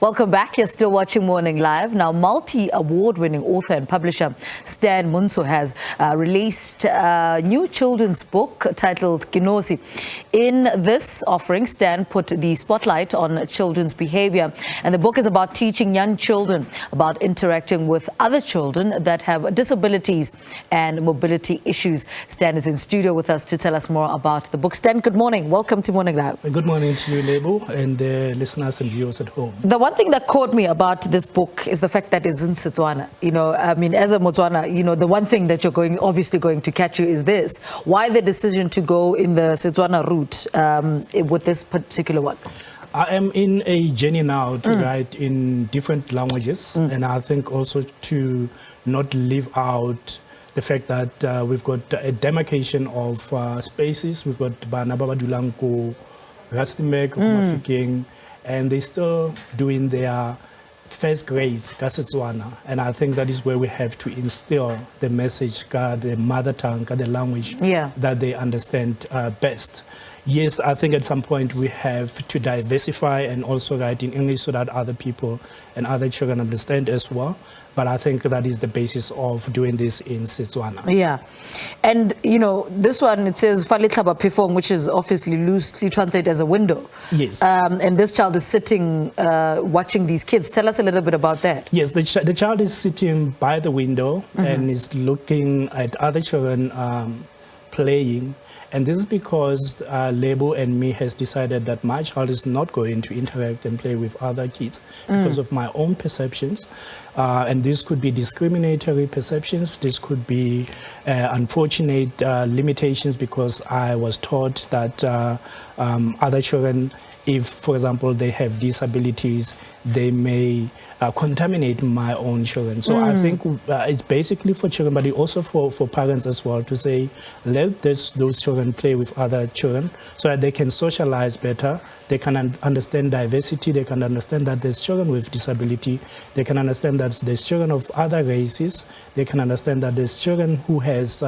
Welcome back. You're still watching Morning Live. Now, multi-award-winning author and publisher Stan Montsho has released a new children's book titled Nosi. In this offering, Stan put the spotlight on children's behavior, and the book is about teaching young children about interacting with other children that have disabilities and mobility issues. Stan is in studio with us to tell us more about the book. Stan, good morning. Welcome to Morning Live. Good morning to you, Lebo, and the listeners and viewers at home. The one thing that caught me about this book is the fact that it's in Setswana. You know, I mean, as a Motswana, you know, the one thing that you're obviously going to catch you is this. Why the decision to go in the Setswana route with this particular one? I am in a journey now to write in different languages, and I think also to not leave out the fact that we've got a demarcation of spaces. We've got Bana Baba Dulanko, Rastimek, Mafiking, and they're still doing their first grades, Setswana. And I think that is where we have to instill the message, the mother tongue, the language that they understand best. Yes, I think at some point we have to diversify and also write in English so that other people and other children understand as well. But I think that is the basis of doing this in Setswana. Yeah. And, you know, this one, it says Falitlaba Pifong, which is obviously loosely translated as a window. Yes. And this child is sitting, watching these kids. Tell us a little bit about that. Yes, the child is sitting by the window and is looking at other children playing. And this is because Lebo and me has decided that my child is not going to interact and play with other kids because of my own perceptions. And this could be discriminatory perceptions. This could be unfortunate limitations because I was taught that other children, if, for example, they have disabilities, they may contaminate my own children. So I think it's basically for children, but also for parents as well, to say, let those children play with other children so that they can socialize better. They can understand diversity. They can understand that there's children with disability. They can understand that there's children of other races. They can understand that there's children who has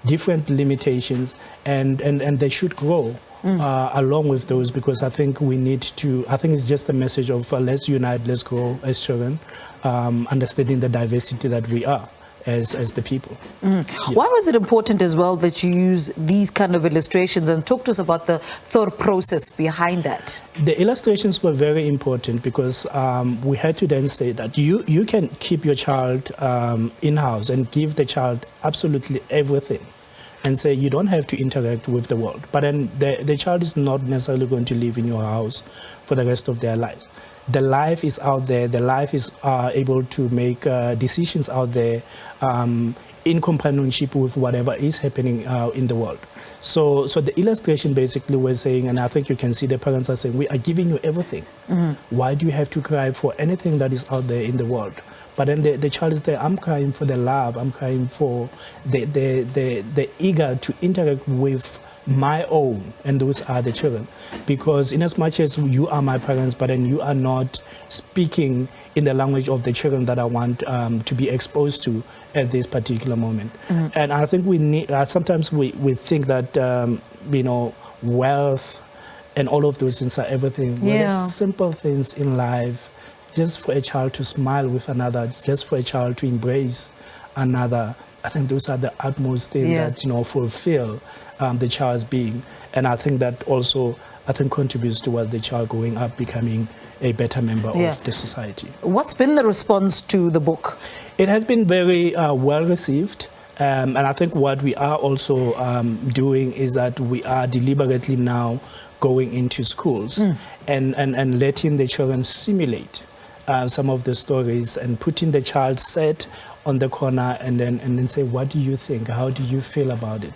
different limitations, and they should grow along with those, because I think we need to, I think it's just a message of let's unite, let's grow as children, understanding the diversity that we are as the people. Yes. Why was it important as well that you use these kind of illustrations, and talk to us about the thought process behind that? The illustrations were very important because we had to then say that you can keep your child in-house and give the child absolutely everything and say you don't have to interact with the world. But then the child is not necessarily going to live in your house for the rest of their lives. The life is out there. The life is able to make decisions out there in companionship with whatever is happening in the world. So the illustration basically was saying, and I think you can see the parents are saying, we are giving you everything. Why do you have to cry for anything that is out there in the world? But then the child is there, I'm crying for the love, I'm crying for the eager to interact with my own, and those are the children. Because in as much as you are my parents, but then you are not speaking in the language of the children that I want to be exposed to at this particular moment. And I think we need, sometimes we think that, you know, wealth and all of those things are everything. Well, there's simple things in life, just for a child to smile with another, just for a child to embrace another. I think those are the utmost things that, you know, fulfill the child's being. And I think that also, I think, contributes towards the child growing up becoming a better member of the society. What's been the response to the book? It has been very well received. And I think what we are also doing is that we are deliberately now going into schools and letting the children simulate some of the stories and putting the child set on the corner and then say, what do you think? How do you feel about it?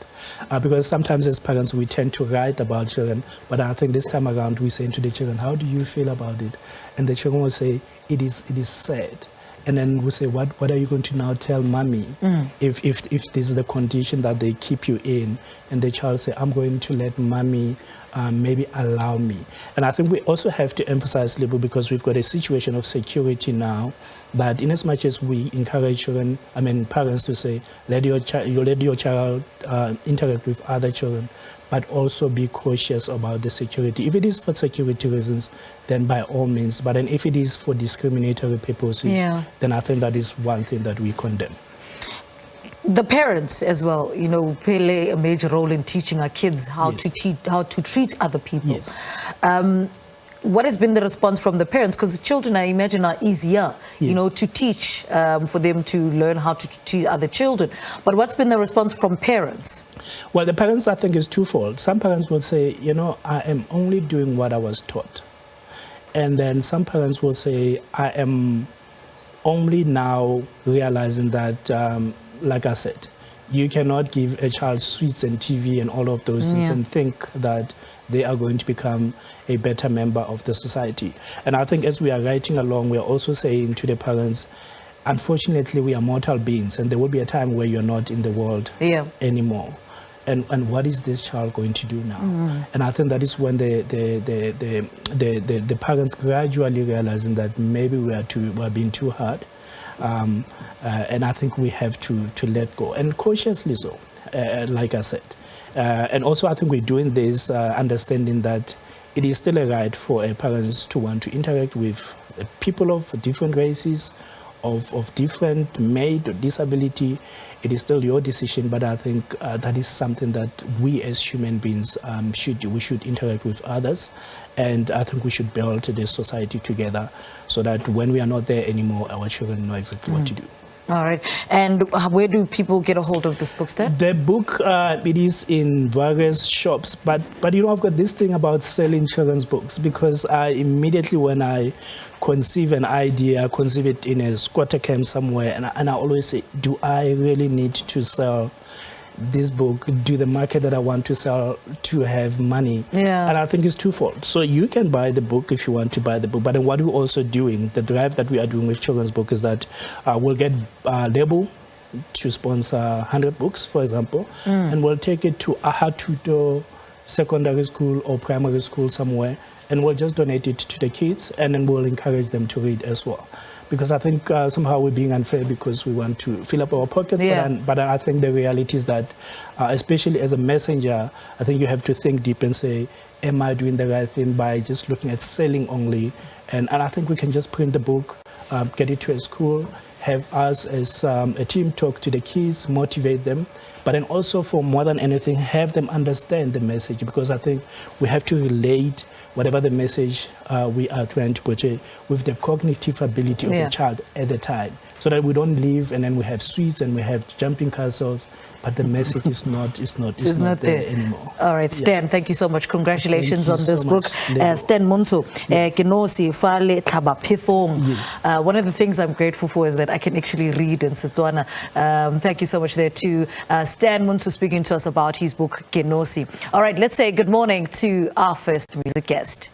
Because sometimes as parents we tend to write about children, but I think this time around we say to the children, how do you feel about it? And the children will say, it is sad. And then we say, what are you going to now tell mommy if this is the condition that they keep you in? And the child say, I'm going to let mommy maybe allow me. And I think we also have to emphasize, Libu, because we've got a situation of security now, that in as much as we encourage children, parents to say, let your child interact with other children, but also be cautious about the security. If it is for security reasons, then by all means. But then if it is for discriminatory purposes, then I think that is one thing that we condemn. The parents as well, play a major role in teaching our kids how to treat other people. Yes. What has been the response from the parents? Because the children, I imagine, are easier, to teach, for them to learn how to treat other children. But what's been the response from parents? Well, the parents, I think, is twofold. Some parents will say, I am only doing what I was taught. And then some parents will say, I am only now realizing that, like I said, you cannot give a child sweets and TV and all of those things and think that they are going to become a better member of the society. And I think as we are writing along, we are also saying to the parents, unfortunately, we are mortal beings, and there will be a time where you're not in the world anymore. And what is this child going to do now? And I think that is when the parents gradually realizing that maybe we are being too hard. And I think we have to let go, and cautiously so, like I said. And also I think we're doing this understanding that it is still a right for parents to want to interact with people of different races, of different made or disability. It is still your decision, but I think that is something that we as human beings should do. We should interact with others, and I think we should build this society together so that when we are not there anymore, our children know exactly what to do. All right. And where do people get a hold of this book, Stan? The book, it is in various shops, but I've got this thing about selling children's books, because immediately when I conceive an idea, I conceive it in a squatter camp somewhere, and I always say, do I really need to sell this book? Do the market that I want to sell to have money? And I think it's twofold. So you can buy the book if you want to buy the book, but then what we're also doing, the drive that we are doing with children's book, is that we'll get label to sponsor 100 books, for example, and we'll take it to Aha Tutor secondary school or primary school somewhere, and we'll just donate it to the kids, and then we'll encourage them to read as well. Because I think somehow we're being unfair because we want to fill up our pockets. But I think the reality is that, especially as a messenger, I think you have to think deep and say, am I doing the right thing by just looking at selling only? And I think we can just print the book, get it to a school, have us as a team talk to the kids, motivate them. But then also, for more than anything, have them understand the message, because I think we have to relate whatever the message we are trying to portray with the cognitive ability of the child at the time, so that we don't leave and then we have sweets and we have jumping castles, but the message is not there anymore. All right, Stan, thank you so much. Congratulations on this book. Stan Montsho, Nosi Fale Tlhabapefong. One of the things I'm grateful for is that I can actually read in Setswana. Thank you so much there to Stan Montsho speaking to us about his book, Nosi. All right, let's say good morning to our first music guest.